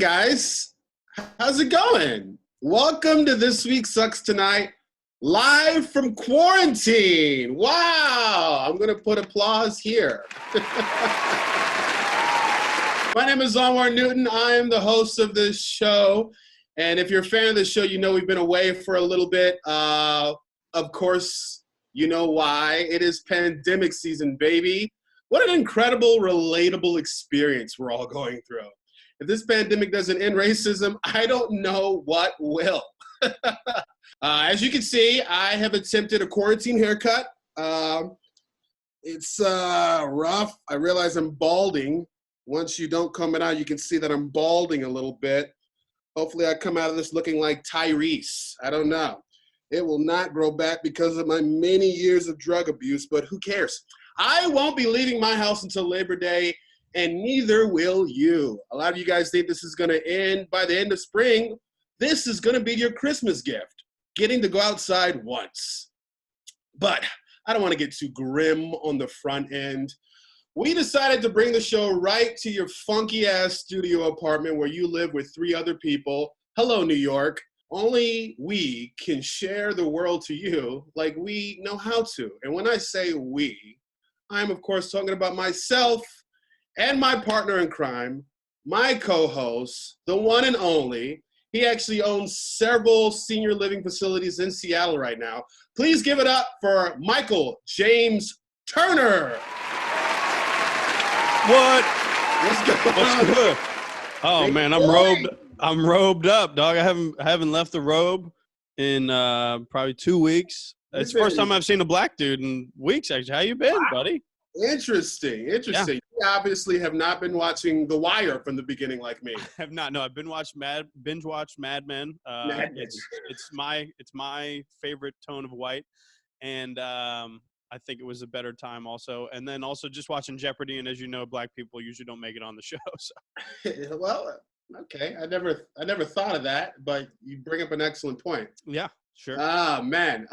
guys, how's it going? Welcome to this week Sucks Tonight, live from quarantine. Wow, I'm gonna put applause here. My name is Anwar Newton. I am the host of this show. And if you're a fan of the show, you know we've been away for a little bit. Of course, you know why. It is pandemic season, baby. What an incredible, relatable experience we're all going through. If this pandemic doesn't end racism, I don't know what will. As you can see, I have attempted a quarantine haircut. It's rough. I realize I'm balding. Once you don't comb it out, you can see that I'm balding a little bit. Hopefully I come out of this looking like Tyrese. I don't know. It will not grow back because of my many years of drug abuse, but who cares? I won't be leaving my house until Labor Day, and neither will you. A lot of you guys think this is going to end by the end of spring. This is going to be your Christmas gift, getting to go outside once. But I don't want to get too grim on the front end. We decided to bring the show right to your funky-ass studio apartment where you live with 3 other people. Hello, New York. Only we can share the world to you like we know how to. And when I say we, I'm, of course, talking about myself and my partner in crime, my co-host, the one and only. He actually owns several senior living facilities in Seattle right now. Please give it up for Michael James Turner. What? What's going What's on? good? Oh man, I'm robed up, dog. I haven't left the robe in probably 2 weeks. It's the first time I've seen a black dude in weeks, actually. How you been, buddy? Interesting. Yeah. You obviously have not been watching The Wire from the beginning like me. I have not. No, I've binge watched Mad Men. It's my favorite tone of white, and I think it was a better time also. And then also just watching Jeopardy, and as you know, black people usually don't make it on the show. So. Well, okay. I never thought of that, but you bring up an excellent point. Yeah, sure. Ah, man.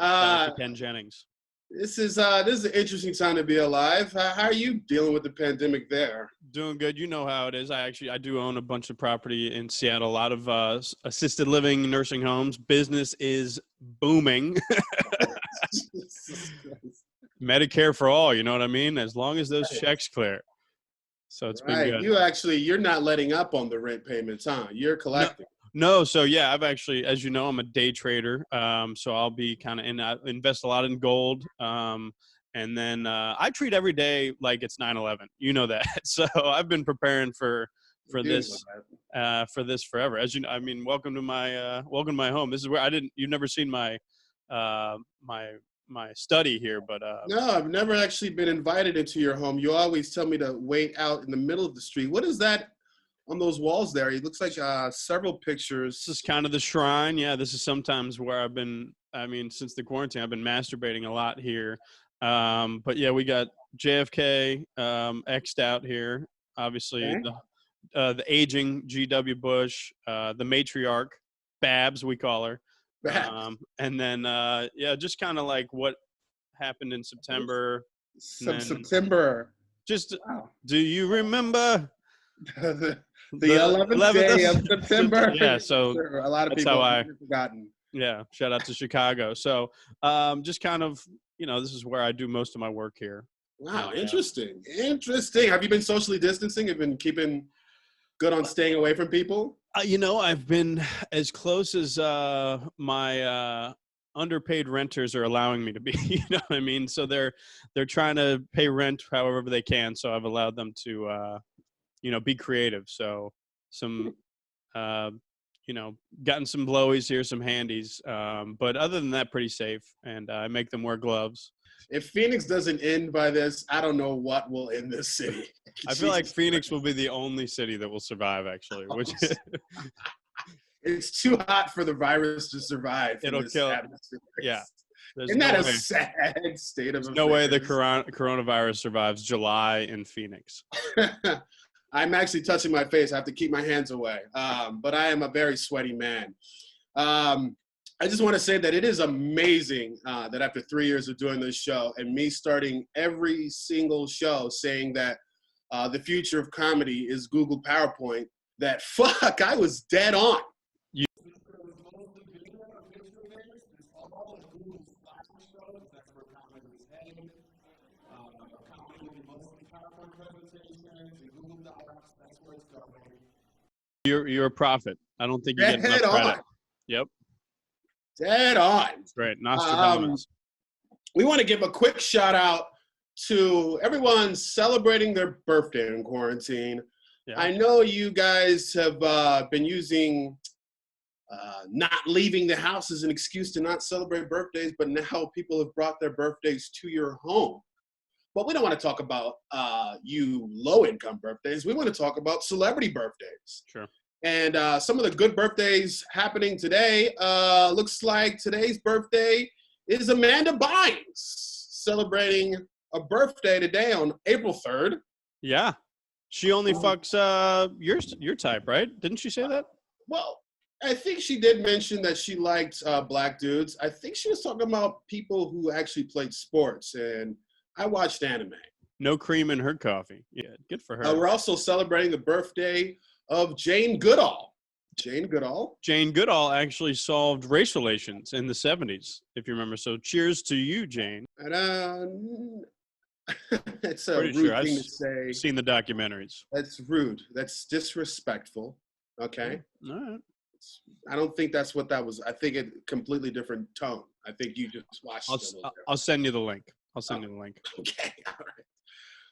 Ken Jennings. This is an interesting time to be alive. How are you dealing with the pandemic there? Doing good. You know how it is. I do own a bunch of property in Seattle, a lot of assisted living, nursing homes. Business is booming. Medicare for all, you know what I mean? As long as those checks clear. So it's been good. You're not letting up on the rent payments, huh? You're collecting. No, so yeah, I've actually, as you know, I'm a day trader. So I'll be kind of I invest a lot in gold. And then I treat every day like it's 9/11. You know that. So I've been preparing for this forever. As you know, I mean, welcome to my home. This is where you've never seen my study here, but no, I've never actually been invited into your home. You always tell me to wait out in the middle of the street. What is that on those walls there? It looks like several pictures. This is kind of the shrine. Yeah, this is sometimes where since the quarantine, I've been masturbating a lot here. But yeah, we got JFK X'd out here. Obviously, okay. The aging G.W. Bush, the matriarch, Babs, we call her. And then, just kind of like what happened in September. September. Just, wow. Do you remember? the 11th day of September. Yeah, so a lot of people have forgotten. Yeah, shout out to Chicago. So just kind of, this is where I do most of my work here. Wow, interesting. Have you been socially distancing? Have you been keeping good on staying away from people? I've been as close as my underpaid renters are allowing me to be. You know what I mean? So they're trying to pay rent however they can. So I've allowed them to be creative. So some, gotten some blowies here, some handies. But other than that, pretty safe. And I make them wear gloves. If Phoenix doesn't end by this, I don't know what will end this city. I feel like Phoenix will be the only city that will survive, actually. It's too hot for the virus to survive. It'll kill. Yeah. Isn't that a sad state of affairs? No way the coronavirus survives July in Phoenix. I'm actually touching my face. I have to keep my hands away. But I am a very sweaty man. I just want to say that it is amazing that after 3 years of doing this show and me starting every single show saying that the future of comedy is Google PowerPoint, that fuck, I was dead on. You're a prophet. I don't think you get enough Dead credit. on. Yep. Dead on. That's right. Nostradamus. We want to give a quick shout out to everyone celebrating their birthday in quarantine. Yeah. I know you guys have been using not leaving the house as an excuse to not celebrate birthdays, but now people have brought their birthdays to your home. But we don't want to talk about you low-income birthdays. We want to talk about celebrity birthdays. Sure. And some of the good birthdays happening today, looks like today's birthday is Amanda Bynes, celebrating a birthday today on April 3rd. Yeah. She only fucks your type, right? Didn't she say that? Well, I think she did mention that she liked black dudes. I think she was talking about people who actually played sports, and I watched anime. No cream in her coffee. Yeah, good for her. We're also celebrating the birthday of Jane Goodall. Jane Goodall? Jane Goodall actually solved race relations in the 70s, if you remember. So cheers to you, Jane. And, it's a Pretty rude sure thing I've to say. seen the documentaries. That's rude. That's disrespectful. Okay? All right. I don't think that's what that was. I think it completely different tone. I think you just watched it. I'll send you the link. I'll send you the link. Okay, all right.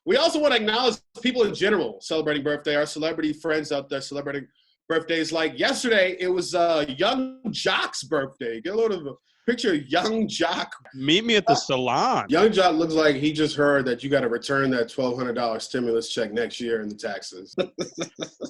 We also want to acknowledge people in general celebrating birthday, our celebrity friends out there celebrating birthdays. Like yesterday, it was Yung Joc's birthday. Get a load of a picture of Yung Joc. Meet me at the salon. Yung Joc looks like he just heard that you got to return that $1,200 stimulus check next year in the taxes.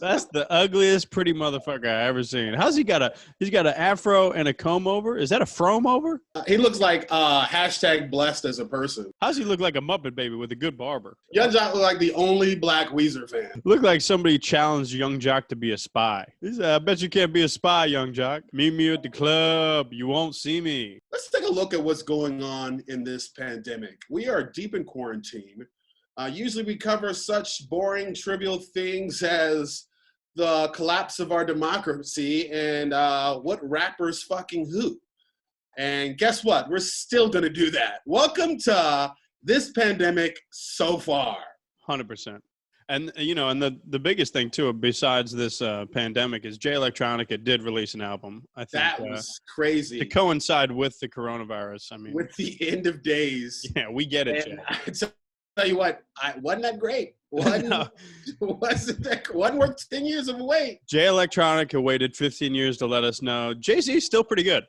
That's the ugliest pretty motherfucker I ever seen. How's he got he's got an afro and a comb over? Is that a frome over? He looks like hashtag blessed as a person. How's he look like a Muppet baby with a good barber? Yung Joc look like the only black Weezer fan. Look like somebody challenged Yung Joc to be a spy. He said, I bet you can't be a spy, Yung Joc. Meet me at the club. You won't see me. Let's take a look at what's going on in this pandemic. We are deep in quarantine. Usually we cover such boring, trivial things as the collapse of our democracy and what rappers fucking who. And guess what? We're still going to do that. Welcome to this pandemic so far. 100%. And, you know, and the biggest thing, too, besides this pandemic is Jay Electronica did release an album. I think that was crazy. To coincide with the coronavirus. I mean, with the end of days. Yeah, we get it, Jay. I tell you what, wasn't that great? Wasn't worth 10 years of wait. Jay Electronica waited 15 years to let us know Jay-Z's still pretty good.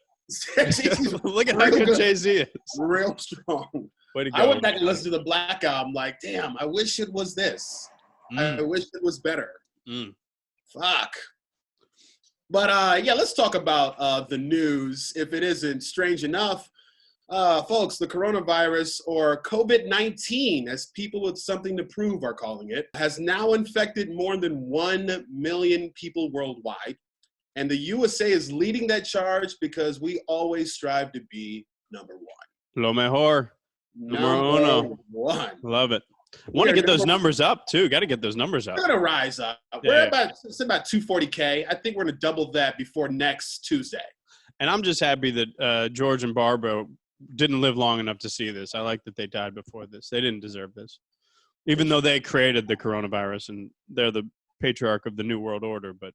Look at how good Jay-Z is. Real strong. Way to go. I went back and listened to the Black Album like, damn, I wish it was this. I wish it was better. Fuck. But yeah, let's talk about the news. If it isn't strange enough, folks, the coronavirus, or COVID-19, as people with something to prove are calling it, has now infected more than 1 million people worldwide. And the USA is leading that charge because we always strive to be number one. Lo mejor. Number uno. One. Love it. Want to get those numbers up, too. Got to get those numbers up. We're going to rise up. We're about 240K. I think we're going to double that before next Tuesday. And I'm just happy that George and Barbara didn't live long enough to see this. I like that they died before this. They didn't deserve this. Even though they created the coronavirus and they're the patriarch of the New World Order. But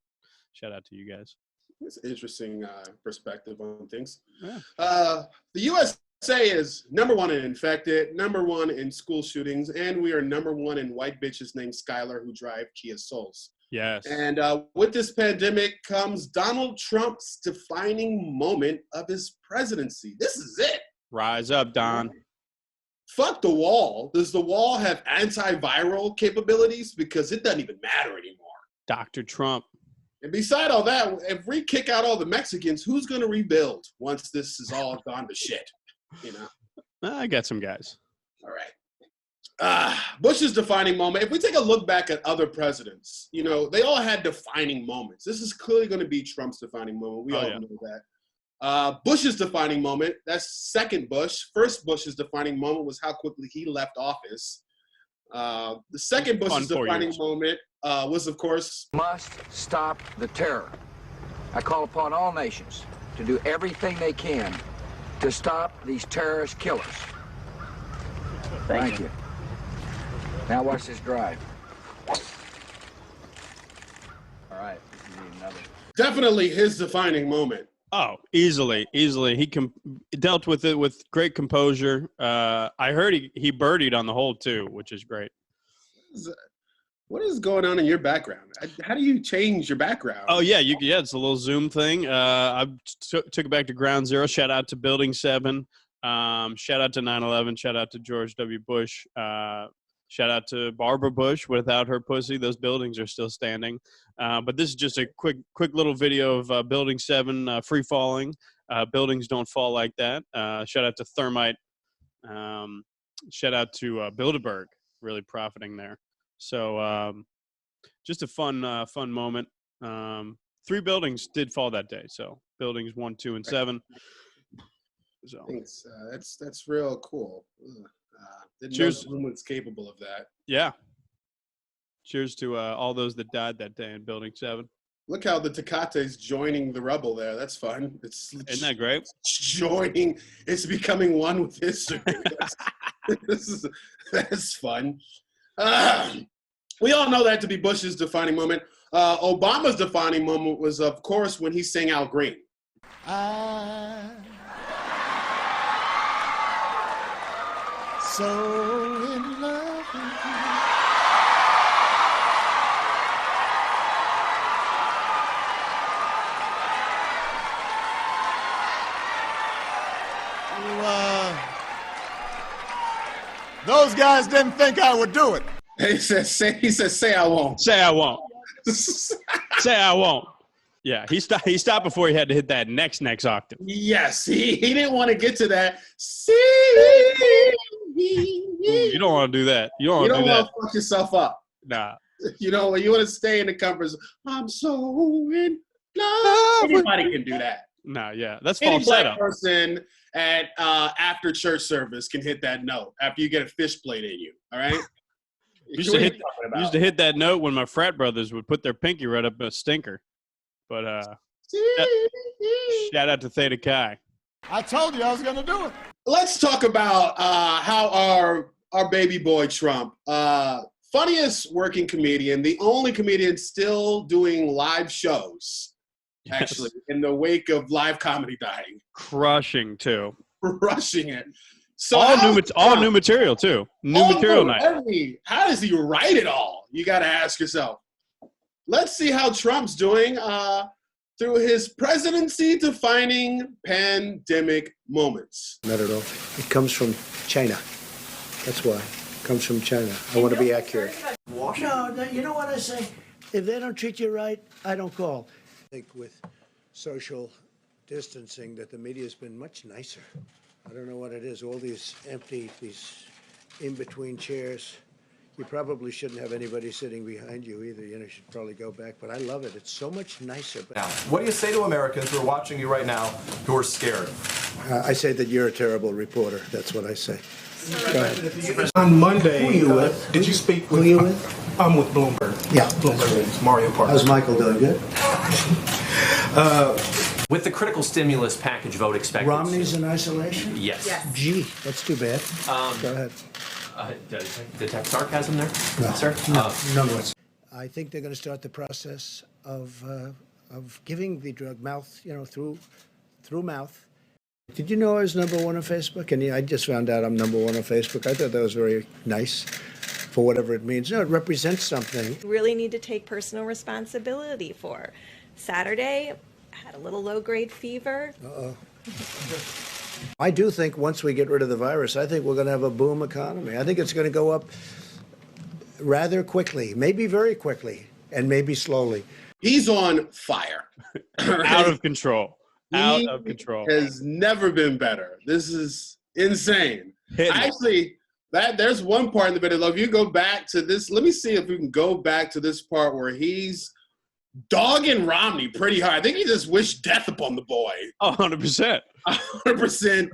shout out to you guys. It's an interesting perspective on things. Yeah. The USA is number one in infected, number one in school shootings, and we are number one in white bitches named Skylar who drive Kia Souls. Yes. And with this pandemic comes Donald Trump's defining moment of his presidency. This is it. Rise up, Don. Fuck the wall. Does the wall have antiviral capabilities? Because it doesn't even matter anymore. Dr. Trump. And beside all that, if we kick out all the Mexicans, who's going to rebuild once this is all gone to shit? You know? I got some guys. All right. Bush's defining moment. If we take a look back at other presidents, you know, they all had defining moments. This is clearly going to be Trump's defining moment. We all know that. Bush's defining moment, that's second Bush. First Bush's defining moment was how quickly he left office. The second Bush's defining moment was, of course, must stop the terror. I call upon all nations to do everything they can to stop these terrorist killers. Thank you. Now watch this drive. All right. You need another. definitely his defining moment. Oh, easily. He dealt with it with great composure. I heard he birdied on the hole too, which is great. What is going on in your background? How do you change your background? Oh yeah, it's a little Zoom thing. I took it back to ground zero. Shout out to Building 7. Shout out to 9/11. Shout out to George W. Bush. Shout out to Barbara Bush. Without her pussy, those buildings are still standing. But this is just a quick little video of Building 7 free falling. Buildings don't fall like that. Shout out to Thermite. Shout out to Bilderberg, really profiting there. So just a fun moment. 3 buildings did fall that day. So buildings 1, 2, and 7. So thanks. That's real cool. Didn't cheers. know someone's capable of that. Yeah. Cheers to all those that died that day in Building 7. Look how the Tecate's joining the rubble there. That's fun. Isn't that great? Joining. It's becoming one with history. That's fun. We all know that to be Bush's defining moment. Obama's defining moment was, of course, when he sang Al Green. So in love with you. Those guys didn't think I would do it. He said, say I won't. Say I won't. Say I won't. Yeah, he stopped before he had to hit that next octave. Yes, he didn't want to get to that. See, you don't want to do that. You don't want to fuck yourself up. Nah. You know, you want to stay in the comfort zone. I'm so in love. Anybody can do that. Nah, yeah, that's Any falsetto. black person at after church service can hit that note after you get a fish plate in you. All right. Used to hit that note when my frat brothers would put their pinky right up a stinker. But shout out to Theta Chi. I told you I was going to do it. Let's talk about how our baby boy Trump, funniest working comedian, the only comedian still doing live shows, actually, in the wake of live comedy dying. Crushing, too. Crushing it. So all new material, too. New material night. How does he write it all? You got to ask yourself. Let's see how Trump's doing through his presidency-defining pandemic moments. Not at all. It comes from China. That's why. It comes from China. I want to be accurate. No, you know what I say? If they don't treat you right, I don't call. I think with social distancing that the media's been much nicer. I don't know what it is. All these empty, these in-between chairs. You probably shouldn't have anybody sitting behind you either. You should probably go back. But I love it. It's so much nicer. But now, what do you say to Americans who are watching you right now who are scared? I say that you're a terrible reporter. That's what I say. Go ahead. On Monday, who are you with? Did you speak with? Who are you with? I'm with Bloomberg. Yeah. Bloomberg Mario Park. How's Michael doing? Good? With the critical stimulus package vote expected. Romney's in isolation? Yes. Gee, that's too bad. Go ahead. Detect sarcasm there, No, sir? no. I think they're going to start the process of giving the drug through mouth. Did you know I was #1 on Facebook? And I just found out I'm #1 on Facebook. I thought that was very nice for whatever it means. No, it represents something. Really need to take personal responsibility for. Saturday, I had a little low-grade fever. Uh-oh. I do think once we get rid of the virus, I think we're going to have a boom economy. I think it's going to go up rather quickly, maybe very quickly, and maybe slowly. He's on fire. Out of control. Out of control. Has never been better. This is insane. Actually, there's one part in the video. If you go back to this, let me see if we can go back to this part where he's dogging Romney pretty hard. I think he just wished death upon the boy. 100%. 100%.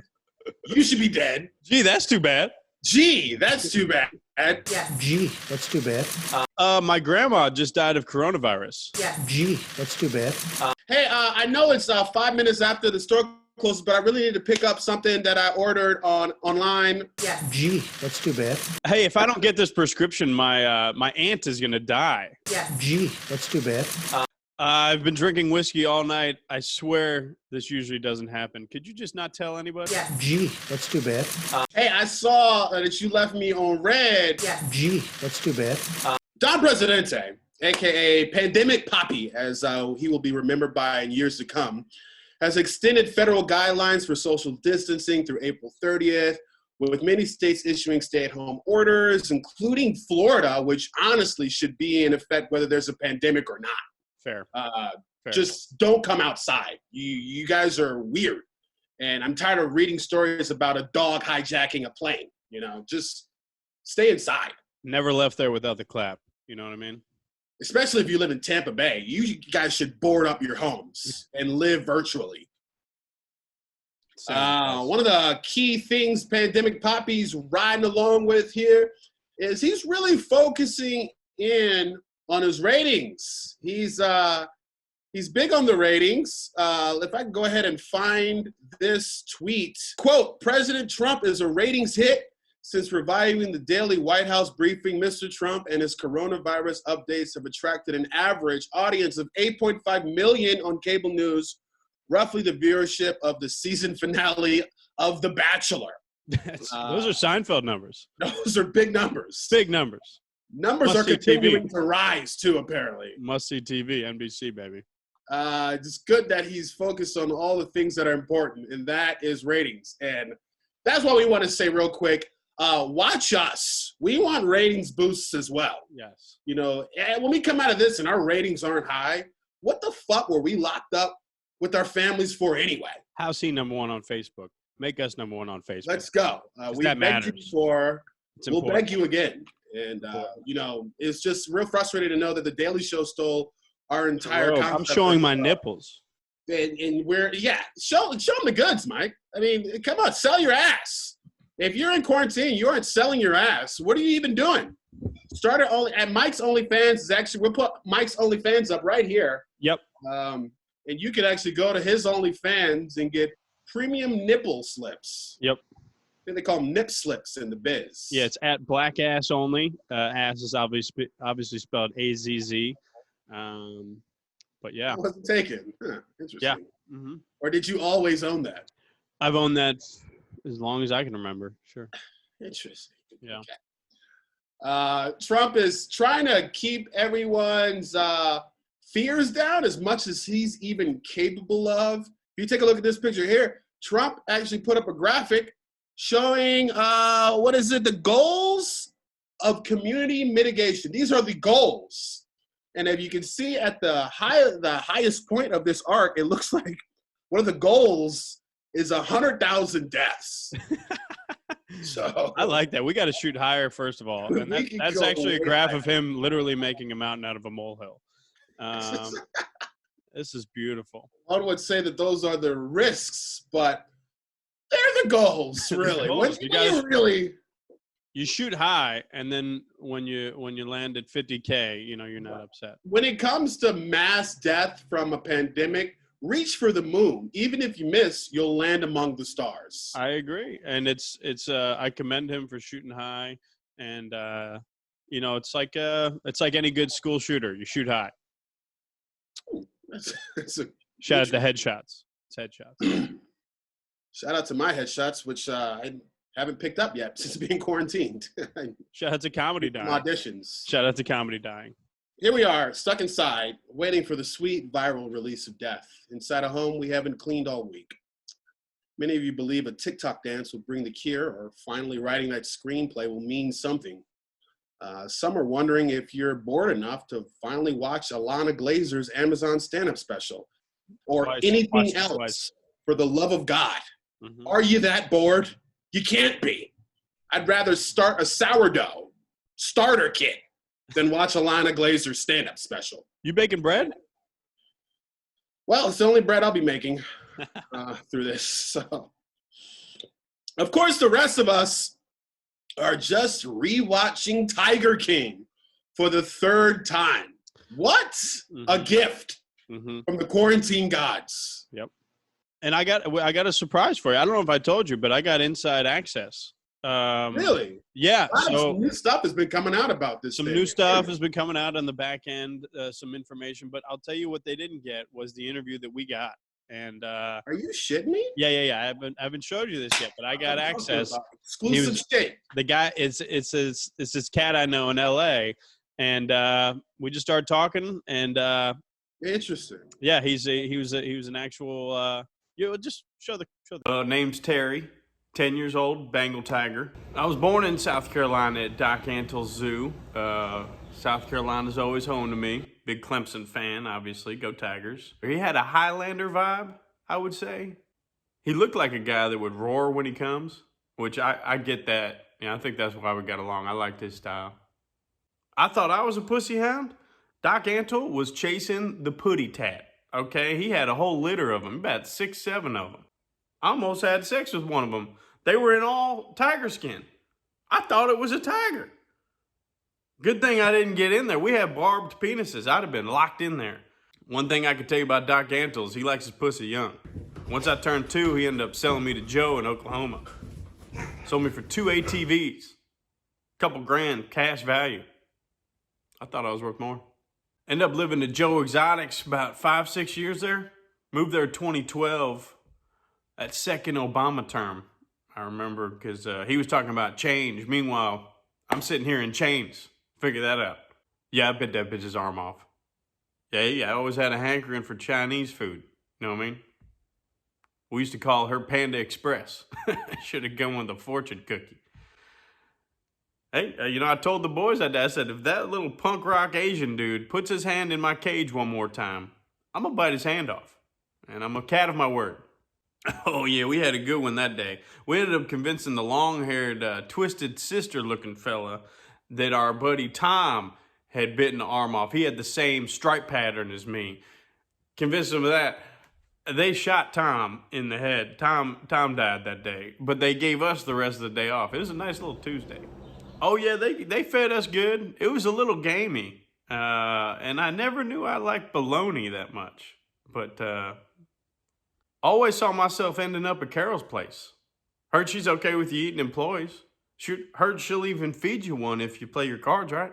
You should be dead. Gee, that's too bad. Gee, that's too bad. Yes. Gee, that's too bad. My grandma just died of coronavirus. Yes. Gee, that's too bad. Hey, I know it's 5 minutes after the store closes, but I really need to pick up something that I ordered online. Yes. Gee, that's too bad. Hey, if I don't get this prescription, my aunt is gonna die. Yes. Gee, that's too bad. I've been drinking whiskey all night. I swear this usually doesn't happen. Could you just not tell anybody? Yes. Gee, that's too bad. Hey, I saw that you left me on red. Yes. Gee, that's too bad. Don Presidente, a.k.a. Pandemic Poppy, as he will be remembered by in years to come, has extended federal guidelines for social distancing through April 30th, with many states issuing stay-at-home orders, including Florida, which honestly should be in effect whether there's a pandemic or not. Fair. Fair. Just don't come outside. You guys are weird. And I'm tired of reading stories about a dog hijacking a plane. Just stay inside. Never left there without the clap. You know what I mean? Especially if you live in Tampa Bay. You guys should board up your homes and live virtually. One of the key things Pandemic Poppy's riding along with here is he's really focusing in on his ratings. He's big on the ratings. If I can go ahead and find this tweet. Quote, President Trump is a ratings hit since reviving the daily White House briefing. Mr. Trump and his coronavirus updates have attracted an average audience of 8.5 million on cable news, roughly the viewership of the season finale of The Bachelor. Those are Seinfeld numbers. Those are big numbers. Big numbers. Numbers are continuing to rise too, apparently. Must see TV, NBC, baby. It's good that he's focused on all the things that are important, and that is ratings. And that's what we want to say real quick. Watch us. We want ratings boosts as well. Yes. When we come out of this and our ratings aren't high, what the fuck were we locked up with our families for anyway? How's he number one on Facebook? Make us number one on Facebook. Let's go. We that begged you matters. before. We'll important. beg you again. And, it's just real frustrating to know that The Daily Show stole our entire concept. I'm showing my nipples. And we're, show them the goods, Mike. I mean, come on, sell your ass. If you're in quarantine, you aren't selling your ass. What are you even doing? Start it only at Mike's OnlyFans is actually, we'll put Mike's OnlyFans up right here. Yep. And you can actually go to his OnlyFans and get premium nipple slips. Yep. I think they call them nip slips in the biz. Yeah, it's at Black Ass Only. Ass is obviously spelled AZZ. But yeah. I wasn't taken. Interesting. Yeah. Mm-hmm. Or did you always own that? I've owned that as long as I can remember. Sure. Interesting. Yeah. Okay. Trump is trying to keep everyone's fears down as much as he's even capable of. If you take a look at this picture here, Trump actually put up a graphic showing, the goals of community mitigation. These are the goals. And if you can see at the highest point of this arc, it looks like one of the goals is 100,000 deaths. So I like that. We got to shoot higher, first of all. And that's actually a graph of him literally making a mountain out of a molehill. This is beautiful. One would say that those are the risks, but they're the goals, really. You shoot high, and then when you land at 50K, you're not upset. When it comes to mass death from a pandemic, reach for the moon. Even if you miss, you'll land among the stars. I agree, and it's I commend him for shooting high, and it's like any good school shooter. You shoot high. Shout out to headshots. It's headshots. Shout out to my headshots, which I haven't picked up yet since being quarantined. Shout out to Comedy Dying. Auditions. Shout out to Comedy Dying. Here we are, stuck inside, waiting for the sweet viral release of death. Inside a home we haven't cleaned all week. Many of you believe a TikTok dance will bring the cure, or finally writing that screenplay will mean something. Some are wondering if you're bored enough to finally watch Alana Glazer's Amazon stand-up special, or anything else. For the love of God. Mm-hmm. Are you that bored? You can't be. I'd rather start a sourdough starter kit than watch Alana Glazer's stand-up special. You baking bread? Well, it's the only bread I'll be making through this. So, of course, the rest of us are just rewatching Tiger King for the third time. What a gift from the quarantine gods. Yep. And I got a surprise for you. I don't know if I told you, but I got inside access. Really? Yeah. So new stuff has been coming out about this. Some new stuff has been coming out on the back end, some information. But I'll tell you what they didn't get was the interview that we got. And are you shitting me? Yeah. I haven't showed you this yet, but I got access. Exclusive shit. The guy it's this cat I know in LA, and we just started talking. And interesting. Yeah, he was an actual. Just show the. Name's Terry, 10 years old, Bengal tiger. I was born in South Carolina at Doc Antle's Zoo. South Carolina's always home to me. Big Clemson fan, obviously. Go Tigers. He had a Highlander vibe, I would say. He looked like a guy that would roar when he comes, which I get that. I think that's why we got along. I liked his style. I thought I was a pussy hound. Doc Antle was chasing the putty tat, okay? He had a whole litter of them, about 6, 7 of them. I almost had sex with one of them. They were in all tiger skin. I thought it was a tiger. Good thing I didn't get in there. We had barbed penises. I'd have been locked in there. One thing I could tell you about Doc Antle is he likes his pussy young. Once I turned 2, he ended up selling me to Joe in Oklahoma. Sold me for 2 ATVs. Couple grand cash value. I thought I was worth more. Ended up living to Joe Exotics about 5, 6 years there. Moved there 2012. That second Obama term, I remember, because he was talking about change. Meanwhile, I'm sitting here in chains. Figure that out. Yeah, I bit that bitch's arm off. Yeah, I always had a hankering for Chinese food. You know what I mean? We used to call her Panda Express. Should have gone with a fortune cookie. Hey, I told the boys I said, if that little punk rock Asian dude puts his hand in my cage one more time, I'm going to bite his hand off. And I'm a cat of my word. Oh, yeah, we had a good one that day. We ended up convincing the long-haired, twisted sister-looking fella that our buddy Tom had bitten the arm off. He had the same stripe pattern as me. Convinced him of that. They shot Tom in the head. Tom died that day. But they gave us the rest of the day off. It was a nice little Tuesday. Oh, yeah, they fed us good. It was a little gamey. And I never knew I liked bologna that much. But always saw myself ending up at Carol's place. Heard she's okay with you eating employees. Heard she'll even feed you one if you play your cards right.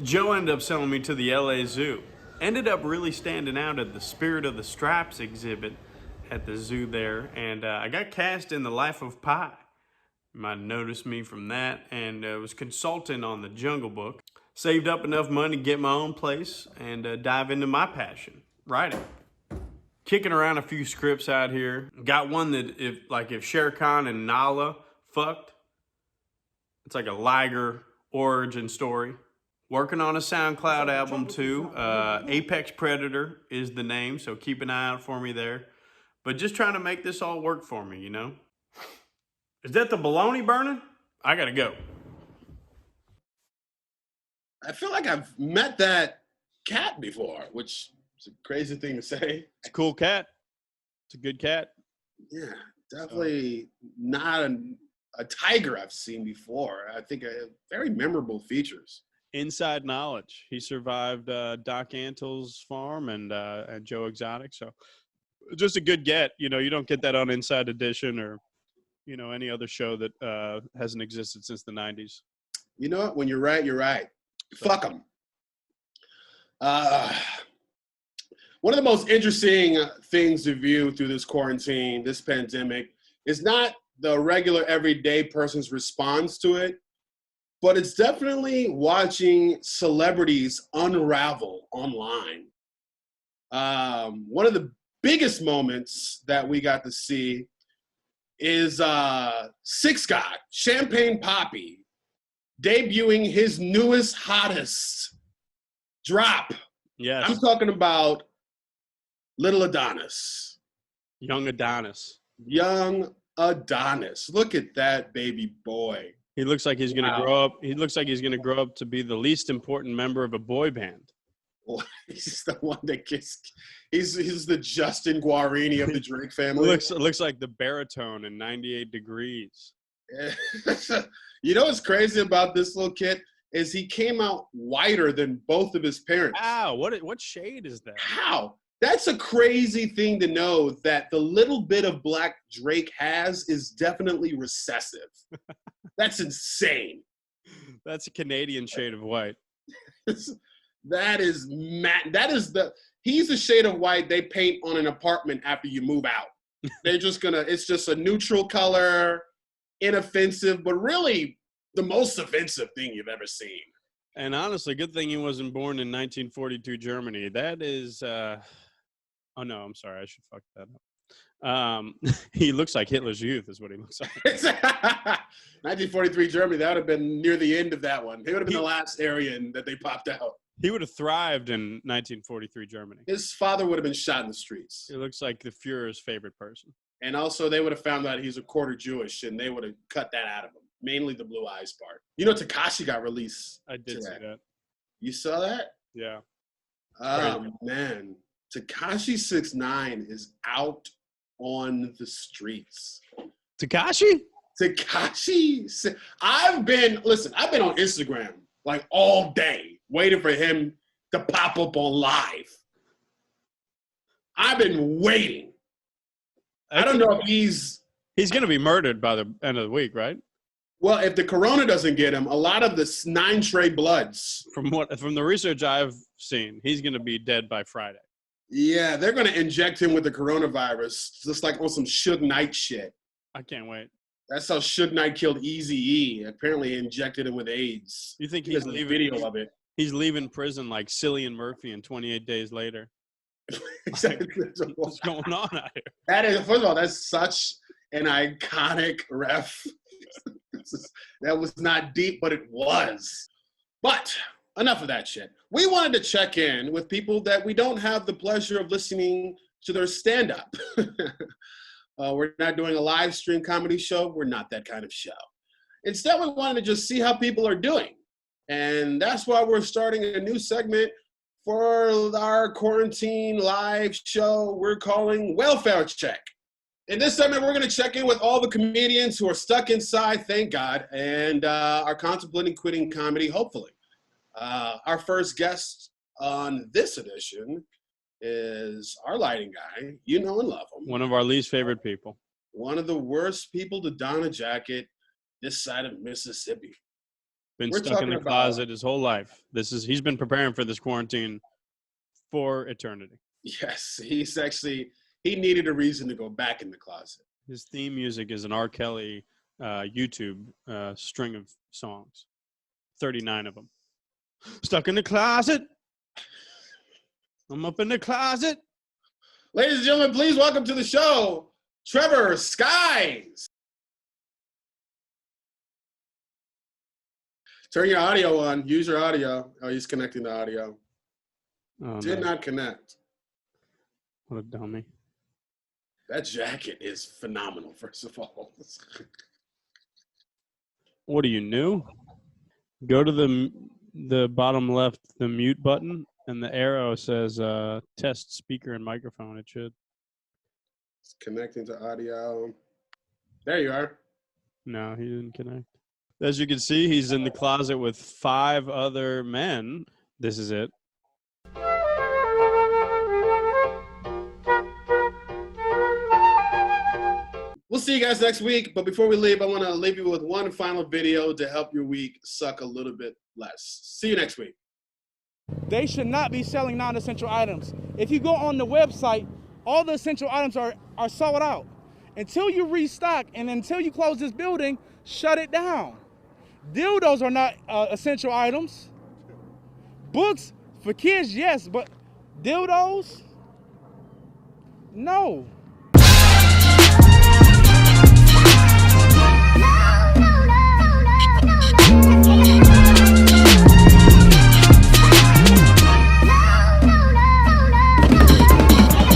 Joe ended up selling me to the LA Zoo. Ended up really standing out at the Spirit of the Stripes exhibit at the zoo there. And I got cast in The Life of Pi. You might have noticed me from that. And was consulting on the Jungle Book. Saved up enough money to get my own place and dive into my passion, writing. Kicking around a few scripts out here. Got one that if Shere Khan and Nala fucked, it's like a Liger origin story. Working on a SoundCloud album too. Apex Predator is the name, so keep an eye out for me there. But just trying to make this all work for me, Is that the bologna burning? I gotta go. I feel like I've met that cat before, which is a crazy thing to say. It's a cool cat. It's a good cat. Yeah, definitely not a tiger I've seen before. I think very memorable features. Inside knowledge. He survived Doc Antle's farm and Joe Exotic. So just a good get. You don't get that on Inside Edition or, any other show that hasn't existed since the 90s. You know what? When you're right, you're right. Fuck them. One of the most interesting things to view through this quarantine, this pandemic, is not the regular everyday person's response to it, but it's definitely watching celebrities unravel online. One of the biggest moments that we got to see is Six God, Champagne Poppy, debuting his newest, hottest drop. Yes. I'm talking about Little Adonis. Young Adonis. Young Adonis. Look at that baby boy. He looks like he's going to grow up. He looks like he's going to grow up to be the least important member of a boy band. Well, he's the one that gets. He's the Justin Guarini of the Drake family. Looks like the baritone in 98 Degrees. You know what's crazy about this little kid is he came out whiter than both of his parents. Wow, what shade is that? How? That's a crazy thing to know, that the little bit of black Drake has is definitely recessive. That's insane. That's a Canadian shade of white. That is he's the shade of white they paint on an apartment after you move out. They're just it's just a neutral color, inoffensive, but really the most offensive thing you've ever seen. And honestly, good thing he wasn't born in 1942 Germany. That is, oh no, I'm sorry, I should fuck that up. He looks like Hitler's Youth is what he looks like. 1943 Germany, that would have been near the end of that one. It would have been the last Aryan that they popped out. He would have thrived in 1943 Germany. His father would have been shot in the streets. He looks like the Fuhrer's favorite person. And also, they would have found out he's a quarter Jewish, and they would have cut that out of him. Mainly the blue eyes part. You know, Tekashi got released. I did see that. You saw that? Yeah. Oh, man. Tekashi 6ix9ine is out on the streets. Tekashi? I've been on Instagram like all day waiting for him to pop up on live. I've been waiting. I don't know if he's going to be murdered by the end of the week, right? Well, if the corona doesn't get him, a lot of the 9 Trey Bloods. From the research I've seen, he's going to be dead by Friday. Yeah, they're going to inject him with the coronavirus, just like on some Suge Knight shit. I can't wait. That's how Suge Knight killed Eazy-E. Apparently, he injected him with AIDS. You think he's leaving? Video of it. He's leaving prison like Cillian Murphy in 28 Days Later. Exactly. What's going on out here? That is, first of all, that's such an iconic ref. That was not deep, but it was. But enough of that shit. We wanted to check in with people that we don't have the pleasure of listening to their stand-up. We're not doing a live stream comedy show. We're not that kind of show. Instead, we wanted to just see how people are doing. And that's why we're starting a new segment for our quarantine live show we're calling Welfare Check. In this segment, we're going to check in with all the comedians who are stuck inside, thank God, and are contemplating quitting comedy, hopefully. Our first guest on this edition is our lighting guy. You know and love him. One of our least favorite people. One of the worst people to don a jacket this side of Mississippi. Been stuck in the closet his whole life. He's been preparing for this quarantine for eternity. Yes, he needed a reason to go back in the closet. His theme music is an R. Kelly YouTube string of songs. 39 of them. Stuck in the closet. I'm up in the closet. Ladies and gentlemen, please welcome to the show, Trevor Skies. Turn your audio on. Use your audio. Oh, he's connecting the audio. Oh, Did not connect. What a dummy. That jacket is phenomenal, first of all. What are you, new? Go to the bottom left, the mute button, and the arrow says test speaker and microphone. It should. It's connecting to audio. There you are. No, he didn't connect. As you can see, he's in the closet with 5 other men. This is it. We'll see you guys next week. But before we leave, I want to leave you with one final video to help your week suck a little bit less. See you next week. They should not be selling non-essential items. If you go on the website, all the essential items are sold out. Until you restock and until you close this building, shut it down. Dildos are not essential items. Books for kids, yes, but dildos? No.